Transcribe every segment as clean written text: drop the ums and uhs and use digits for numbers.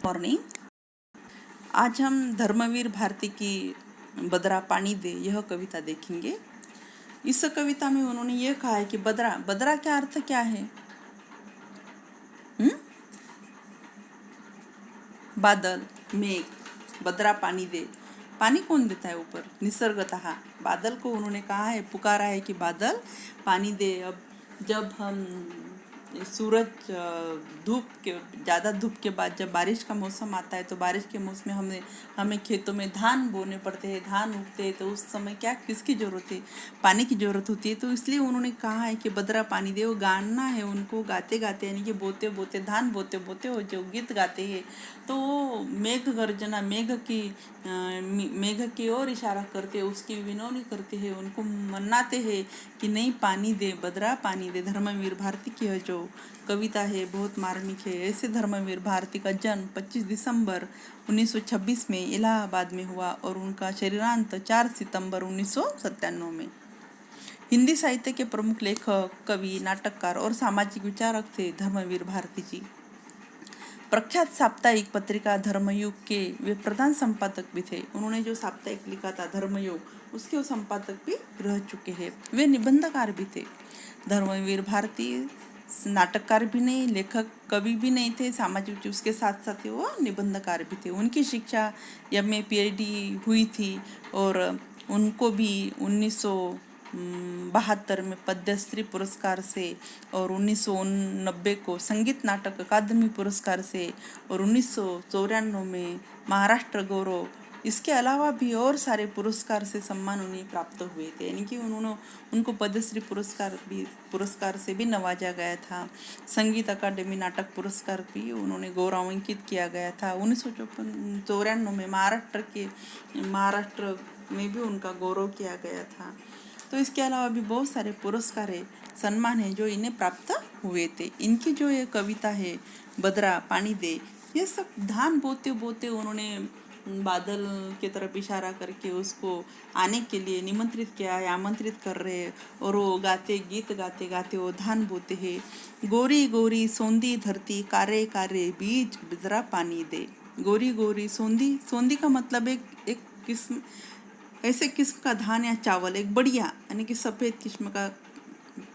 Morning. आज हम धर्मवीर भारती की बदरा पानी दे यह कविता देखेंगे। इस कविता में उन्होंने यह कहा है कि बदरा बदरा का अर्थ क्या है? बादल, मेघ। बदरा पानी दे, पानी कौन देता है? ऊपर निसर्गतः बादल को उन्होंने कहा है, पुकारा है कि बादल पानी दे। अब जब हम सूरज धूप के ज़्यादा धूप के बाद जब बारिश का मौसम आता है तो बारिश के मौसम में हमें खेतों में धान बोने पड़ते हैं, धान उगते हैं, तो उस समय क्या किसकी ज़रूरत है? पानी की ज़रूरत होती है। तो इसलिए उन्होंने कहा है कि बदरा पानी दे। वो गाना है उनको, गाते गाते यानी कि बोते बोते, धान बोते बोते वो जो गीत गाते हैं, तो वो मेघ गर्जना, मेघ की ओर इशारा करते, उसकी विनोनी करते हैं, उनको मनाते हैं कि नहीं पानी दे, बदरा पानी दे। धर्मवीर भारती की जो कविता है बहुत मार्मिक है। ऐसे धर्मवीर भारती का जन्म 25 दिसंबर 1926 में इलाहाबाद में हुआ और उनका शरीरांत 4 सितंबर 1997 में। हिंदी साहित्य के प्रमुख लेखक, कवि, नाटककार और सामाजिक विचारक थे धर्मवीर भारती जी। प्रख्यात साप्ताहिक पत्रिका धर्मयुग के वे प्रधान संपादक भी थे। उन्होंने जो साप्ताहिक लिखा था धर्मयुग, उसके वो संपादक भी रह चुके हैं। वे निबंधकार भी थे। धर्मवीर भारती नाटककार भी नहीं, लेखक, कवि भी नहीं थे, सामाजिक उसके साथ साथ वो निबंधकार भी थे। उनकी शिक्षा MA PhD हुई थी और उनको भी 1972 में पद्मश्री पुरस्कार से और 1990 को संगीत नाटक अकादमी पुरस्कार से और 1994 में महाराष्ट्र गौरव, इसके अलावा भी और सारे पुरस्कार से सम्मान उन्हें प्राप्त हुए थे। यानी कि उनको पद्मश्री पुरस्कार से भी नवाजा गया था। संगीत अकादमी नाटक पुरस्कार भी उन्होंने गौरवान्वित किया गया था। 1994 में महाराष्ट्र में भी उनका गौरव किया गया था। तो इसके अलावा भी बहुत सारे पुरस्कार है, सम्मान है जो इन्हें प्राप्त हुए थे। इनकी जो ये कविता है बदरा पानी दे, ये सब धान बोते बोते उन्होंने बादल की तरफ इशारा करके उसको आने के लिए निमंत्रित किया है, आमंत्रित कर रहे हैं। और वो गीत गाते गाते वो धान बोते हैं। गोरी गोरी सोंदी धरती, कारे कारे बीज बदरा पानी दे। गोरी गोरी सोंदी, सोंदी का मतलब एक किस्म, ऐसे किस्म का धान या चावल, एक बढ़िया यानी कि सफ़ेद किस्म का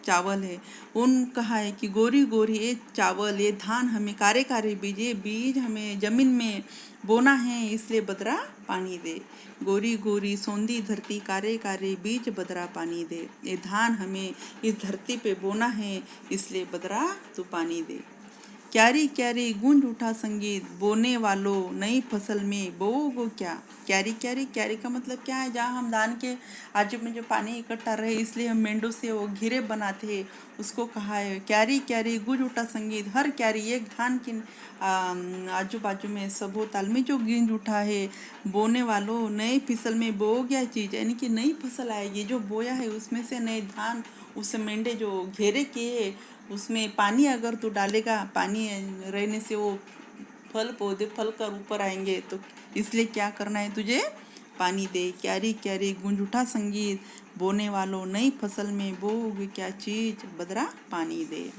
चावल है। उन कहा है कि गोरी गोरी ये चावल, ये धान हमें, कारे कारे बीज, ये बीज हमें जमीन में बोना है, इसलिए बदरा पानी दे। गोरी गोरी सोंदी धरती, कारे कारे बीज बदरा पानी दे। ये धान हमें इस धरती पे बोना है, इसलिए बदरा तू पानी दे। क्यारी क्यारी गूंज उठा संगीत, बोने वालों नई फसल में बोओगे क्या। क्यारी क्यारी, क्यारी का मतलब क्या है? जहाँ हम धान के आजू में जो पानी इकट्ठा रहे, इसलिए हम मेंढों से वो घेरे बनाते हैं, उसको कहा है क्यारी क्यारी गूंज उठा संगीत। हर क्यारी एक धान की आजू बाजू में सबो ताल में जो गूंज उठा है, बोने वालों नई फसल में बो गया चीज़, यानी कि नई फसल आएगी। जो बोया है उसमें से नए धान, उस मेंढे जो घेरे किए उसमें पानी अगर तू डालेगा, पानी रहने से वो पौधे फल कर ऊपर आएंगे। तो इसलिए क्या करना है तुझे? पानी दे। क्यारी क्यारी गूंज उठा संगीत, बोने वालों नई फसल में बोओगे क्या चीज, बदरा पानी दे।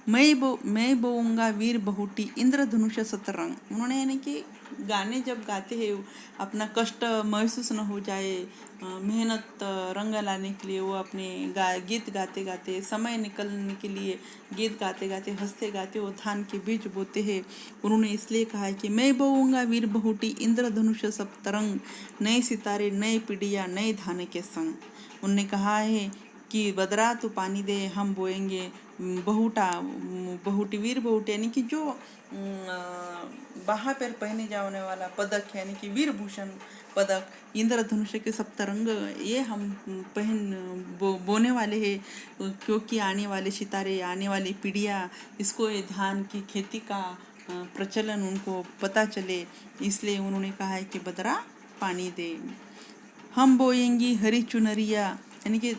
मैं बोऊंगा वीर बहुटी, इंद्रधनुष सतरंग। उन्होंने यानी कि गाने जब गाते हैं, अपना कष्ट महसूस न हो जाए, मेहनत रंग लाने के लिए वो अपने गीत गाते गाते, समय निकलने के लिए गीत गाते गाते, हंसते गाते वो धान के बीज बोते हैं। उन्होंने इसलिए कहा है कि मैं बोऊंगा वीर बहुटी, इंद्रधनुष सतरंग, नए सितारे नए पीढ़ियाँ नए धान के संग। उन्होंने कहा है कि बदरा तू पानी दे, हम बोएंगे बहुटी, वीर बहुटी यानी कि जो बाहा पर पहने जाने वाला पदक, यानी कि वीर भूषण पदक, इंद्रधनुष के सप्तरंग, ये हम बोने वाले हैं, क्योंकि आने वाले सितारे, आने वाली पीढ़ियाँ इसको ये धान की खेती का प्रचलन उनको पता चले, इसलिए उन्होंने कहा है कि बदरा पानी दे। हम बोएंगी हरी चुनरिया, यानी कि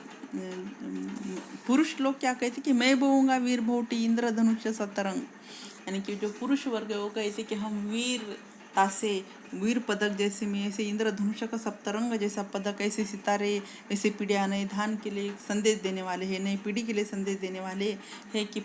पुरुष लोग क्या कहते कि मैं बोऊंगा वीर बहुटी इंद्रधनुष सतरंग, यानी कि जो पुरुष वर्ग है वो कहते कि हम वीरता से, वीर पदक जैसे में, ऐसे इंद्रधनुष का सप्तरंग जैसा पदक, ऐसे सितारे, ऐसे पीढ़ियाँ नए धान के लिए संदेश देने वाले हैं, नई पीढ़ी के लिए संदेश देने वाले हैं कि